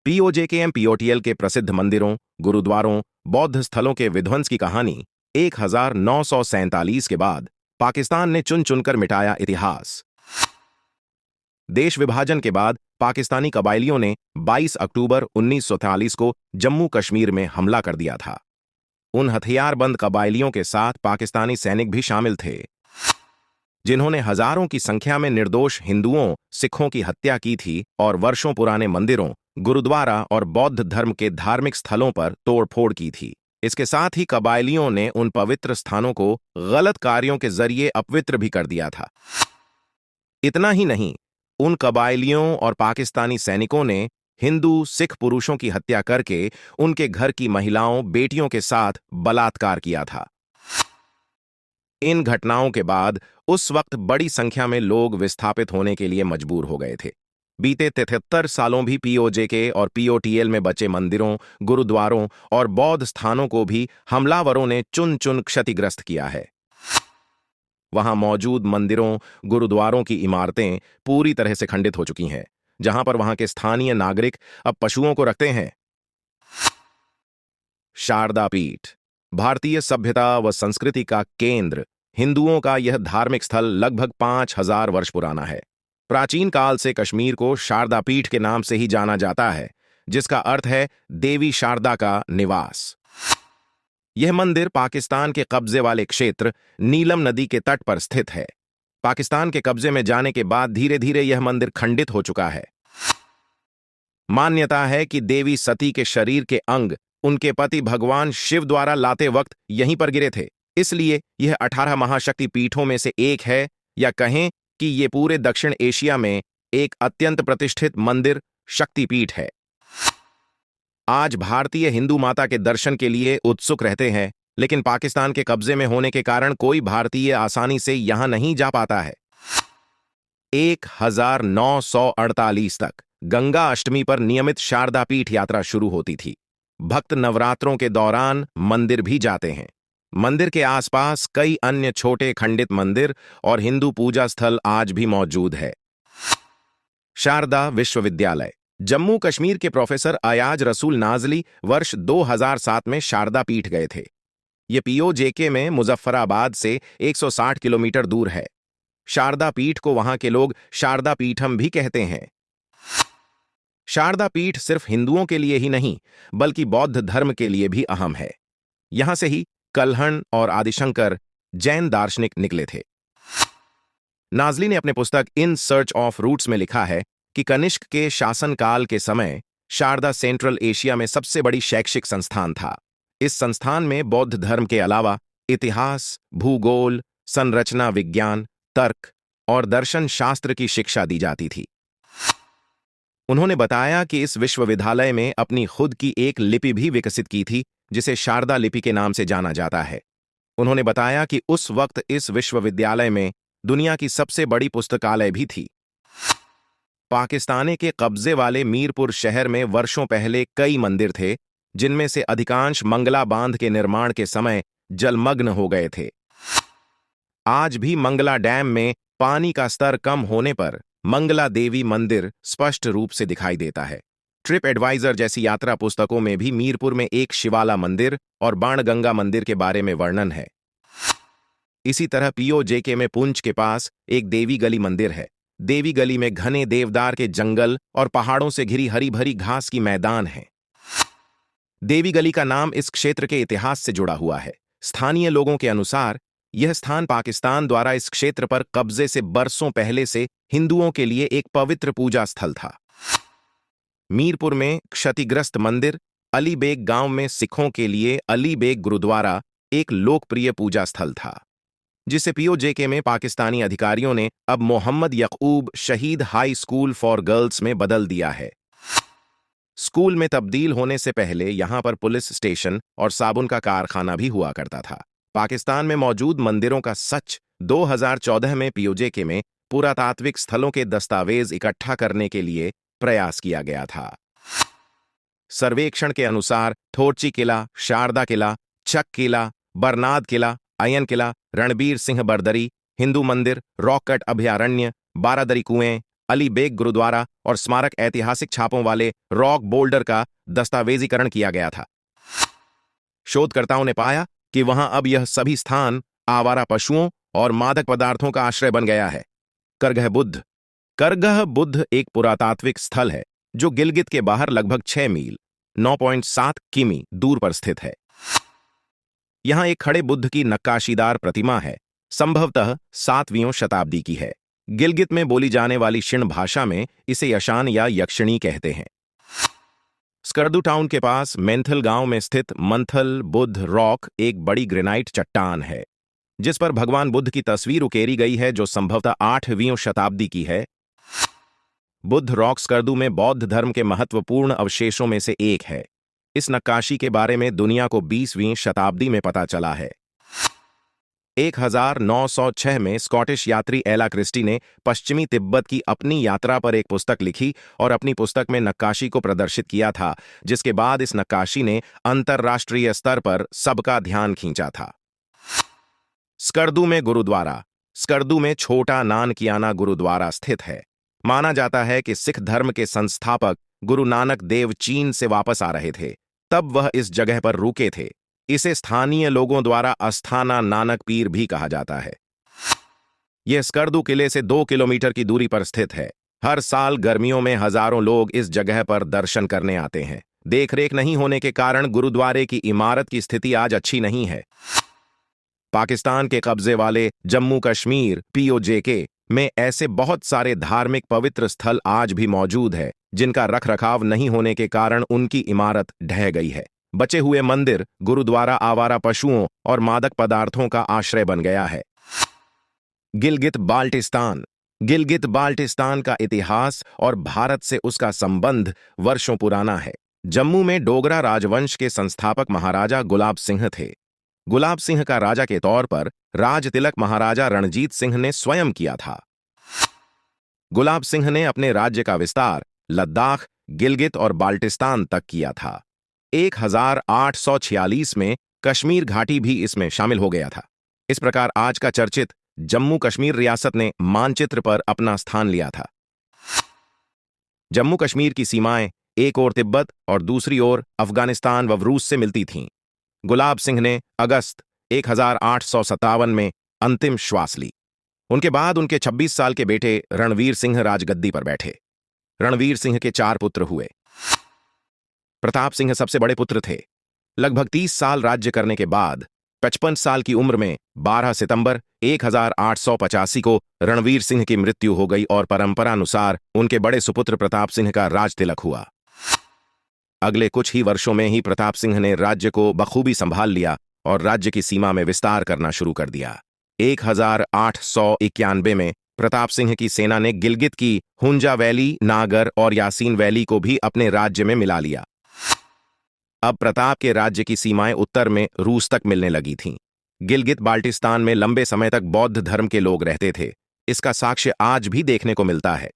पीओजेकेएम पीओटीएल के प्रसिद्ध मंदिरों, गुरुद्वारों, बौद्ध स्थलों के विध्वंस की कहानी 1947 के बाद पाकिस्तान ने चुन चुनकर मिटाया इतिहास। देश विभाजन के बाद पाकिस्तानी कबायलियों ने 22 अक्टूबर 1943 को जम्मू कश्मीर में हमला कर दिया था। उन हथियारबंद कबायलियों के साथ पाकिस्तानी सैनिक भी शामिल थे, जिन्होंने हजारों की संख्या में निर्दोष हिंदुओं, सिखों की हत्या की थी और वर्षों पुराने मंदिरों, गुरुद्वारा और बौद्ध धर्म के धार्मिक स्थलों पर तोड़फोड़ की थी। इसके साथ ही कबायलियों ने उन पवित्र स्थानों को गलत कार्यों के जरिए अपवित्र भी कर दिया था। इतना ही नहीं, उन कबायलियों और पाकिस्तानी सैनिकों ने हिंदू, सिख पुरुषों की हत्या करके उनके घर की महिलाओं, बेटियों के साथ बलात्कार किया था। इन घटनाओं के बाद उस वक्त बड़ी संख्या में लोग विस्थापित होने के लिए मजबूर हो गए थे। बीते 73 सालों भी पीओजेके और पीओटीएल में बचे मंदिरों, गुरुद्वारों और बौद्ध स्थानों को भी हमलावरों ने चुन चुन क्षतिग्रस्त किया है। वहां मौजूद मंदिरों, गुरुद्वारों की इमारतें पूरी तरह से खंडित हो चुकी हैं, जहां पर वहां के स्थानीय नागरिक अब पशुओं को रखते हैं। शारदा पीठ, भारतीय सभ्यता व संस्कृति का केंद्र, हिंदुओं का यह धार्मिक स्थल लगभग 5000 वर्ष पुराना है। प्राचीन काल से कश्मीर को शारदा पीठ के नाम से ही जाना जाता है, जिसका अर्थ है देवी शारदा का निवास। यह मंदिर पाकिस्तान के कब्जे वाले क्षेत्र नीलम नदी के तट पर स्थित है। पाकिस्तान के कब्जे में जाने के बाद धीरे धीरे यह मंदिर खंडित हो चुका है। मान्यता है कि देवी सती के शरीर के अंग उनके पति भगवान शिव द्वारा लाते वक्त यहीं पर गिरे थे, इसलिए यह 18 महाशक्ति पीठों में से एक है, या कहें कि ये पूरे दक्षिण एशिया में एक अत्यंत प्रतिष्ठित मंदिर शक्तिपीठ है। आज भारतीय हिंदू माता के दर्शन के लिए उत्सुक रहते हैं, लेकिन पाकिस्तान के कब्जे में होने के कारण कोई भारतीय आसानी से यहां नहीं जा पाता है। 1948 तक गंगा अष्टमी पर नियमित शारदा पीठ यात्रा शुरू होती थी। भक्त नवरात्रों के दौरान मंदिर भी जाते हैं। मंदिर के आसपास कई अन्य छोटे खंडित मंदिर और हिंदू पूजा स्थल आज भी मौजूद है। शारदा विश्वविद्यालय, जम्मू कश्मीर के प्रोफेसर अयाज रसूल नाजली वर्ष 2007 में शारदा पीठ गए थे। ये पीओजेके में मुजफ्फराबाद से 160 किलोमीटर दूर है। शारदा पीठ को वहां के लोग शारदा पीठम भी कहते हैं। शारदा पीठ सिर्फ हिंदुओं के लिए ही नहीं, बल्कि बौद्ध धर्म के लिए भी अहम है। यहां से ही कल्हण और आदिशंकर जैन दार्शनिक निकले थे। नाजली ने अपने पुस्तक इन सर्च ऑफ रूट्स में लिखा है कि कनिष्क के शासनकाल के समय शारदा सेंट्रल एशिया में सबसे बड़ी शैक्षिक संस्थान था। इस संस्थान में बौद्ध धर्म के अलावा इतिहास, भूगोल, संरचना विज्ञान, तर्क और दर्शन शास्त्र की शिक्षा दी जाती थी। उन्होंने बताया कि इस विश्वविद्यालय में अपनी खुद की एक लिपि भी विकसित की थी, जिसे शारदा लिपि के नाम से जाना जाता है। उन्होंने बताया कि उस वक्त इस विश्वविद्यालय में दुनिया की सबसे बड़ी पुस्तकालय भी थी। पाकिस्तान के कब्जे वाले मीरपुर शहर में वर्षों पहले कई मंदिर थे, जिनमें से अधिकांश मंगला बांध के निर्माण के समय जलमग्न हो गए थे। आज भी मंगला डैम में पानी का स्तर कम होने पर मंगला देवी मंदिर स्पष्ट रूप से दिखाई देता है। ट्रिप एडवाइजर जैसी यात्रा पुस्तकों में भी मीरपुर में एक शिवाला मंदिर और बाणगंगा मंदिर के बारे में वर्णन है। इसी तरह पीओजेके में पुंछ के पास एक देवी गली मंदिर है। देवी गली में घने देवदार के जंगल और पहाड़ों से घिरी हरी भरी घास की मैदान है। देवी गली का नाम इस क्षेत्र के इतिहास से जुड़ा हुआ है। स्थानीय लोगों के अनुसार यह स्थान पाकिस्तान द्वारा इस क्षेत्र पर कब्जे से बरसों पहले से हिंदुओं के लिए एक पवित्र पूजा स्थल था। मीरपुर में क्षतिग्रस्त मंदिर, अली बेग गांव में सिखों के लिए अली बेग गुरुद्वारा एक लोकप्रिय पूजा स्थल था, जिसे पीओजेके में पाकिस्तानी अधिकारियों ने अब मोहम्मद यकूब शहीद हाई स्कूल फॉर गर्ल्स में बदल दिया है। स्कूल में तब्दील होने से पहले यहां पर पुलिस स्टेशन और साबुन का कारखाना भी हुआ करता था। पाकिस्तान में मौजूद मंदिरों का सच 2014 में पीओजेके में पुरातात्विक स्थलों के दस्तावेज इकट्ठा करने के लिए प्रयास किया गया था। सर्वेक्षण के अनुसार थोरची किला, शारदा किला, चक किला, बरनाद किला, अयन किला, रणबीर सिंह बरदरी, हिंदू मंदिर, रॉक कट अभयारण्य, बारादरी कुएं, अली बेग गुरुद्वारा और स्मारक ऐतिहासिक छापों वाले रॉक बोल्डर का दस्तावेजीकरण किया गया था। शोधकर्ताओं ने पाया कि वहां अब यह सभी स्थान आवारा पशुओं और मादक पदार्थों का आश्रय बन गया है। करगह बुद्ध। करगह बुद्ध एक पुरातात्विक स्थल है जो गिलगित के बाहर लगभग 6 मील 9.7 किमी दूर पर स्थित है। यहां एक खड़े बुद्ध की नक्काशीदार प्रतिमा है, संभवतः 7वीं शताब्दी की है। गिलगित में बोली जाने वाली शिण भाषा में इसे यशान या यक्षिणी कहते हैं। स्कर्दू टाउन के पास मेंथल गांव में स्थित मंथल बुद्ध रॉक एक बड़ी ग्रेनाइट चट्टान है जिस पर भगवान बुद्ध की तस्वीर उकेरी गई है जो संभवतः 8वीं शताब्दी की है। बुद्ध रॉक स्कर्दू में बौद्ध धर्म के महत्वपूर्ण अवशेषों में से एक है। इस नक्काशी के बारे में दुनिया को 20वीं शताब्दी में पता चला है। 1906 में स्कॉटिश यात्री एला क्रिस्टी ने पश्चिमी तिब्बत की अपनी यात्रा पर एक पुस्तक लिखी और अपनी पुस्तक में नक्काशी को प्रदर्शित किया था, जिसके बाद इस नक्काशी ने अंतर्राष्ट्रीय स्तर पर सबका ध्यान खींचा था। स्कर्दू में गुरुद्वारा। स्कर्दू में छोटा नानकियाना गुरुद्वारा स्थित है। माना जाता है कि सिख धर्म के संस्थापक गुरु नानक देव चीन से वापस आ रहे थे, तब वह इस जगह पर रुके थे। इसे स्थानीय लोगों द्वारा अस्थाना नानक पीर भी कहा जाता है। यह स्कर्दू किले से 2 किलोमीटर की दूरी पर स्थित है। हर साल गर्मियों में हजारों लोग इस जगह पर दर्शन करने आते हैं। देखरेख नहीं होने के कारण गुरुद्वारे की इमारत की स्थिति आज अच्छी नहीं है। पाकिस्तान के कब्जे वाले जम्मू कश्मीर POJK में ऐसे बहुत सारे धार्मिक पवित्र स्थल आज भी मौजूद है जिनका रखरखाव नहीं होने के कारण उनकी इमारत ढह गई है। बचे हुए मंदिर गुरुद्वारा आवारा पशुओं और मादक पदार्थों का आश्रय बन गया है। गिलगित बाल्टिस्तान। गिलगित बाल्टिस्तान का इतिहास और भारत से उसका संबंध वर्षों पुराना है। जम्मू में डोगरा राजवंश के संस्थापक महाराजा गुलाब सिंह थे। गुलाब सिंह का राजा के तौर पर राज तिलक महाराजा रणजीत सिंह ने स्वयं किया था। गुलाब सिंह ने अपने राज्य का विस्तार लद्दाख, गिलगित और बाल्टिस्तान तक किया था। 1846 में कश्मीर घाटी भी इसमें शामिल हो गया था। इस प्रकार आज का चर्चित जम्मू कश्मीर रियासत ने मानचित्र पर अपना स्थान लिया था। जम्मू कश्मीर की सीमाएं एक ओर तिब्बत और दूसरी ओर अफगानिस्तान व रूस से मिलती थीं। गुलाब सिंह ने अगस्त 1857 में अंतिम श्वास ली। उनके बाद उनके 26 साल के बेटे रणवीर सिंह राजगद्दी पर बैठे। रणवीर सिंह के 4 पुत्र हुए। प्रताप सिंह सबसे बड़े पुत्र थे। लगभग 30 साल राज्य करने के बाद 55 साल की उम्र में 12 सितंबर 1885 को रणवीर सिंह की मृत्यु हो गई और परंपरानुसार उनके बड़े सुपुत्र प्रताप सिंह का राज तिलक हुआ। अगले कुछ ही वर्षों में ही प्रताप सिंह ने राज्य को बखूबी संभाल लिया और राज्य की सीमा में विस्तार करना शुरू कर दिया। 1891 में प्रताप सिंह की सेना ने गिलगित की हुंजा वैली, नागर और यासीन वैली को भी अपने राज्य में मिला लिया। अब प्रताप के राज्य की सीमाएं उत्तर में रूस तक मिलने लगी थीं। गिलगित बाल्टिस्तान में लंबे समय तक बौद्ध धर्म के लोग रहते थे। इसका साक्ष्य आज भी देखने को मिलता है।